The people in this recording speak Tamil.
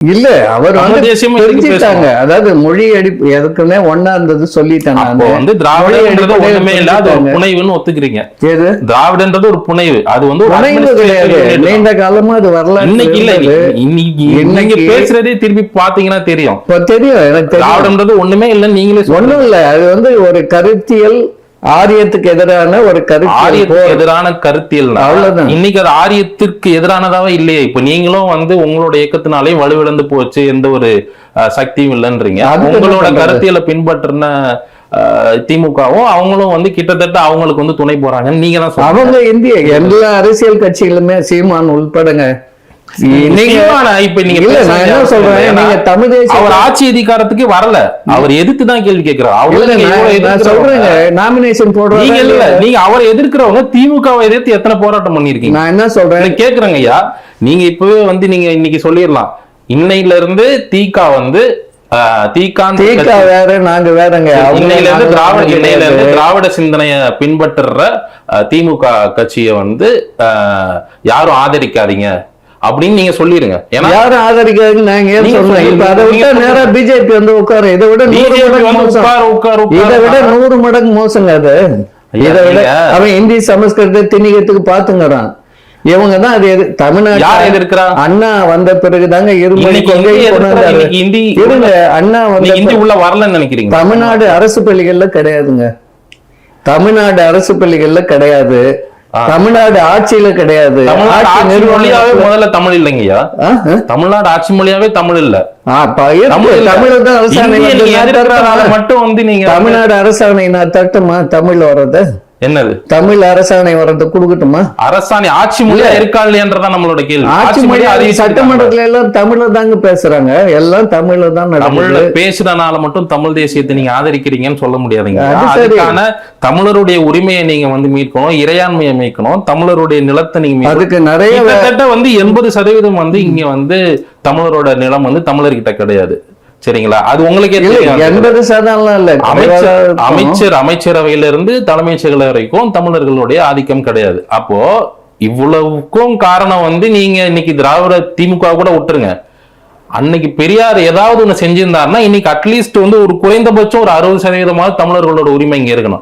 இல்ல அவர் தெரிஞ்சுட்டாங்க. அதாவது மொழி அடிப்பு எதுக்குமே ஒன்னா இருந்தது சொல்லிட்டாங்க. வந்து திராவிடன்றது ஒண்ணுமே இல்லாத புனைவுன்னு ஒத்துக்கிறீங்க. திராவிடன்றது ஒரு புனைவு, அது வந்து புனைவு கிடையாது. நீண்ட காலமா அது வரல. இன்னைக்கு இல்ல, இன்னைக்கு பேசுறதே திருப்பி பாத்தீங்கன்னா தெரியும். தெரியும் எனக்கு. திராவிடன்றது ஒண்ணுமே இல்ல, நீங்களே ஒண்ணும் இல்ல. அது வந்து ஒரு கருத்தியல், ஆரியத்துக்கு எதிரான ஒரு எதிரான கருத்தியல். இன்னைக்கு அது ஆரியத்திற்கு எதிரானதாவே இல்லையே. இப்ப நீங்களும் வந்து உங்களோட இயக்கத்தினாலே வலுவிழந்து போச்சு, எந்த ஒரு சக்தியும் இல்லைன்றீங்க. உங்களோட கருத்தியலை பின்பற்றின திமுகவும் அவங்களும் வந்து கிட்டத்தட்ட அவங்களுக்கு வந்து துணை போறாங்க. நீங்க தான் அவங்க இந்திய எல்லா அரசியல் கட்சிகளுமே சீமான் உள்படுங்க. அவர் ஆட்சி அதிகாரத்துக்கு வரல, அவர் எதிர்த்து தான் கேள்வி கேட்கிறார். நீங்க அவரை எதிர்க்கிறவங்க திமுகவை எதிர்த்து எத்தனை போராட்டம் பண்ணிருக்கீங்க? நான் என்ன சொல்றேன் கேக்குறேங்க ஐயா. நீங்க இப்பவே வந்து நீங்க இன்னைக்கு சொல்லிடலாம், இன்னையில இருந்து தீகா வந்து வேற நாங்க வேறங்க. திராவிட சிந்தனைய பின்பற்றுற திமுக கட்சியை வந்து யாரும் ஆதரிக்காதீங்க அப்படின்னு நீங்க சொல்லிருங்க. யாரும் ஆதரிக்காதுன்னு நாங்க ஏன் சொல்றேன். இப்ப அதை விட நேரா பிஜேபி வந்து உட்காரு. இதை விட 100 மடங்கு மோசங்க அது. இதை விட அவன் இந்தி சமஸ்கிருத திணிகத்துக்கு பாத்துங்கிறான். இவங்க தான் அது தமிழ்நாடு அண்ணா வந்த பிறகுதாங்க அண்ணா வந்து உள்ள வரலன்னு நினைக்கிறீங்க. தமிழ்நாடு அரசு பள்ளிகள்ல கிடையாதுங்க. தமிழ்நாடு அரசு பள்ளிகள்ல கிடையாது. தமிழ்நாடு ஆட்சியில கிடையாது. முதல்ல தமிழ் இல்லைங்கய்யா. தமிழ்நாடு ஆட்சி மொழியாவே தமிழ் இல்ல. மட்டும் வந்து நீங்க தமிழ்நாடு அரசாணை நான் தட்டுமா தமிழ் வர்றது? என்னது தமிழ் அரசாணை வர்றது கொடுக்கட்டுமா? அரசாணை ஆட்சி மொழியா இருக்கா இல்லையன்றதான் நம்மளோட கேள்வி. ஆட்சி மொழி சட்டமன்றத்துல எல்லாம் தமிழ்ல தாங்க பேசுறாங்க. எல்லாம் தமிழ்ல தான். தமிழ்ல பேசுறதுனால மட்டும் தமிழ் தேசியத்தை நீங்க ஆதரிக்கிறீங்கன்னு சொல்ல முடியாதுங்க. அதுக்கான தமிழருடைய உரிமையை நீங்க வந்து மீட்கணும், இறையாண்மையை மீட்கணும், தமிழருடைய நிலத்தை நீங்க அதுக்கு நிறைய வந்து 80% வந்து இங்க வந்து தமிழரோட நிலம் வந்து தமிழர்கிட்ட கிடையாது. சரிங்களா? அது உங்களுக்கே அமைச்சரவையிலிருந்து தலைமைச் செயலர் வரைக்கும் தமிழர்களுடைய ஆதிக்கம் கிடையாது. அப்போ இவ்வளவுக்கும் காரணம் வந்து நீங்க இன்னைக்கு திராவிட திமுக கூட விட்டுருங்க. அன்னைக்கு பெரியார் ஏதாவது ஒண்ணு செஞ்சிருந்தாருன்னா இன்னைக்கு அட்லீஸ்ட் வந்து ஒரு குறைந்தபட்சம் ஒரு 60% தமிழர்களோட உரிமை இங்க இருக்கணும்.